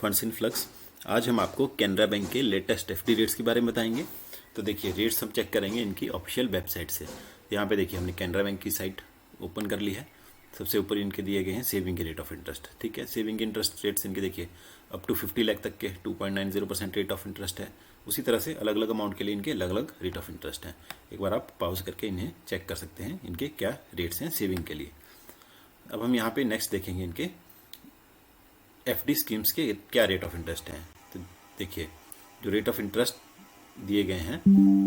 Funds in flux. आज हम आपको कैनरा बैंक के लेटेस्ट एफडी रेट्स के बारे में बताएंगे। तो देखिए रेट्स हम चेक करेंगे इनकी ऑफिशियल वेबसाइट से। यहाँ पे देखिए हमने कैनरा बैंक की साइट ओपन कर ली है। सबसे ऊपर इनके दिए गए हैं सेविंग के रेट ऑफ इंटरेस्ट। ठीक है, सेविंग के इंटरेस्ट रेट्स इनके देखिए अप टू 50 लाख तक के 2.90% रेट ऑफ इंटरेस्ट है। उसी तरह से अलग अलग अमाउंट के लिए इनके अलग अलग रेट ऑफ इंटरेस्ट हैं। एक बार आप पॉज करके इन्हें चेक कर सकते हैं इनके क्या रेट्स हैं सेविंग के लिए। अब हम यहाँ पे नेक्स्ट देखेंगे इनके एफडी स्कीम्स के क्या रेट ऑफ इंटरेस्ट हैं। तो देखिए जो रेट ऑफ इंटरेस्ट दिए गए हैं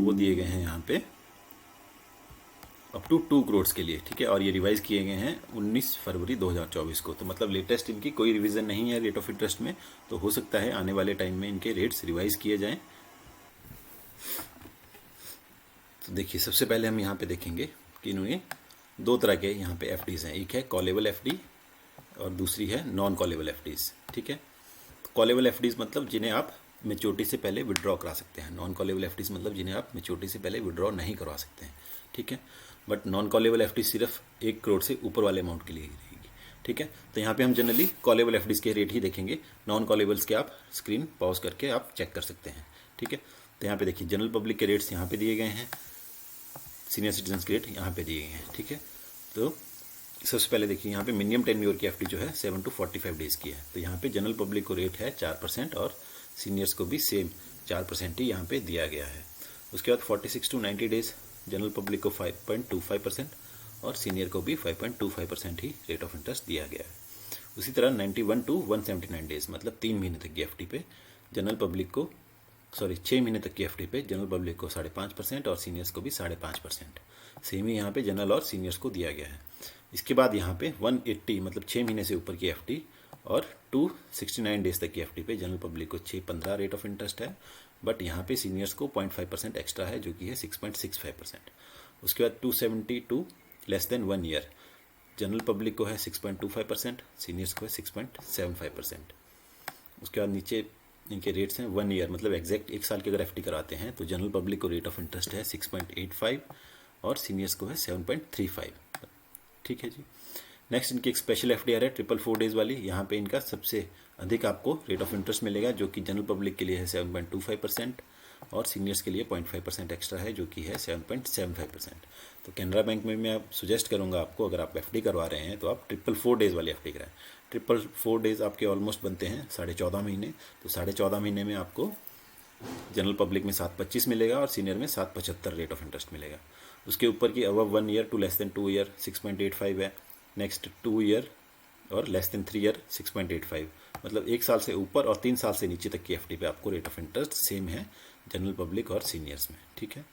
वो दिए गए हैं यहाँ पे अप टू 2 करोड़ के लिए। ठीक है, और ये रिवाइज किए गए हैं 19 फरवरी 2024 को। तो मतलब लेटेस्ट इनकी कोई रिवीजन नहीं है रेट ऑफ इंटरेस्ट में। तो हो सकता है आने वाले टाइम में इनके रेट्स रिवाइज किए जाएं। तो देखिए सबसे पहले हम यहाँ पे देखेंगे कि इन्होंने दो तरह के यहाँ पे एफडीज हैं। एक है कॉलेबल एफडी और दूसरी है नॉन कॉलेबल एफडीज। ठीक है, कॉलेबल एफडीज मतलब जिन्हें आप मेच्योरिटी से पहले विड्रॉ करा सकते हैं। नॉन कॉलेबल एफडीज मतलब जिन्हें आप मेच्योरिटी से पहले विड्रॉ नहीं करवा सकते हैं। ठीक है, बट नॉन कॉलेबल एफडी सिर्फ 1 करोड़ से ऊपर वाले अमाउंट के लिए ही रहेगी। ठीक है, तो यहाँ पे हम जनरली कॉलेबल एफडीज के रेट ही देखेंगे। नॉन कॉलेबल्स के आप स्क्रीन पॉज करके आप चेक कर सकते हैं। ठीक है, तो यहाँ पे देखिए जनरल पब्लिक के रेट्स यहाँ पे दिए गए हैं, सीनियर सिटीजन के रेट यहाँ पे दिए गए हैं। ठीक है, तो सबसे पहले देखिए यहाँ पे मिनिमम टेन्योर की एफडी जो है 7 to 45 डेज की है। तो यहाँ पे जनरल पब्लिक को रेट है 4% और सीनियर्स को भी सेम 4% ही यहाँ पे दिया गया है। उसके बाद 46 to 90 डेज जनरल पब्लिक को 5.25% और सीनियर को भी 5.25% ही रेट ऑफ इंटरेस्ट दिया गया है। उसी तरह 91 to 179 डेज मतलब 3 महीने तक की एफडी पे जनरल पब्लिक को 6 महीने तक की एफडी पे जनरल पब्लिक को 5.5% और सीनियर्स को भी 5.5%। सेम ही यहाँ पे जनरल और सीनियर्स को दिया गया है। इसके बाद यहाँ पे 180 मतलब 6 महीने से ऊपर की एफडी और 269 डेज तक की एफडी पे जनरल पब्लिक को 6.15 रेट ऑफ इंटरेस्ट है, बट यहाँ पे सीनियर्स को 0.5% एक्स्ट्रा है जो कि है 6.65%। उसके बाद 272 less than 1 year general public को है 6.25%, सीनियर्स को है 6.75%। उसके बाद नीचे इनके रेट्स हैं 1 ईयर मतलब एग्जैक्ट 1 साल की अगर एफडी कराते हैं तो जनरल पब्लिक को रेट ऑफ इंटरेस्ट है 6.85 और सीनियर्स को है 7.35। ठीक है जी। नेक्स्ट इनकी एक स्पेशल एफडीआर है 444 डेज वाली। यहाँ पे इनका सबसे अधिक आपको रेट ऑफ इंटरेस्ट मिलेगा जो कि जनरल पब्लिक के लिए है 7.25% और सीनियर्स के लिए 0.5% एक्स्ट्रा है जो कि है 7.75%। तो कैनरा बैंक में मैं सजेस्ट करूँगा आपको, अगर आप एफडी करवा रहे हैं तो आप 444 डेज वाली एफडी कराएं। 444 डेज आपके ऑलमोस्ट बनते हैं 14.5 महीने। तो 14.5 महीने में आपको जनरल पब्लिक में 7.25 मिलेगा और सीनियर में 7.75 रेट ऑफ इंटरेस्ट मिलेगा। उसके ऊपर की above 1 year to less than 2 year 6.85 है। नेक्स्ट 2 ईयर और लेस देन 3 ईयर 6.85 मतलब 1 साल से ऊपर और 3 साल से नीचे तक की एफडी पे आपको रेट ऑफ इंटरेस्ट सेम है जनरल पब्लिक और सीनियर्स में। ठीक है,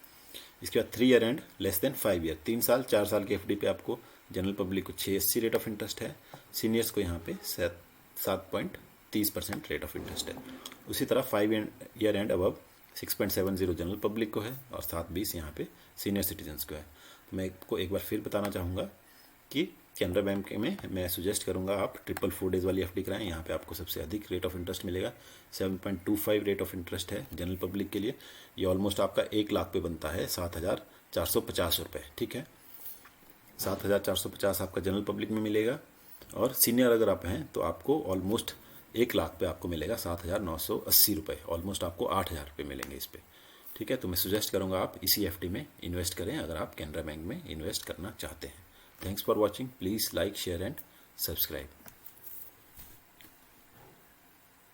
इसके बाद 3 year and less than 5 year 3 साल 4 साल की एफडी पे आपको जनरल पब्लिक को 680 रेट ऑफ इंटरेस्ट है, सीनियर्स को यहाँ पे 7.30% रेट ऑफ इंटरेस्ट है। उसी तरह 5 year and above 6.70 general public को है और 7.20 यहाँ पे सीनियर सिटीजन्स को है। तो मैं आपको एक बार फिर बताना चाहूँगा कि कैनरा बैंक में मैं सुजेस्ट करूँगा आप 444 डेज वाली एफडी कराएं। यहाँ पे आपको सबसे अधिक रेट ऑफ इंटरेस्ट मिलेगा 7.25 रेट ऑफ इंटरेस्ट है जनरल पब्लिक के लिए। ये ऑलमोस्ट आपका 1 लाख पे बनता है 7,450 रुपये। ठीक है, 7,450 आपका जनरल पब्लिक में मिलेगा और सीनियर अगर आप हैं तो आपको ऑलमोस्ट 1 लाख पे आपको मिलेगा 7,980 रुपये। ऑलमोस्ट आपको 8,000 रुपये मिलेंगे इस पर। ठीक है, तो मैं सजेस्ट करूँगा आप इसी एफडी में इन्वेस्ट करें अगर आप कैनरा बैंक में इन्वेस्ट करना चाहते हैं। Thanks for watching. Please like share and subscribe.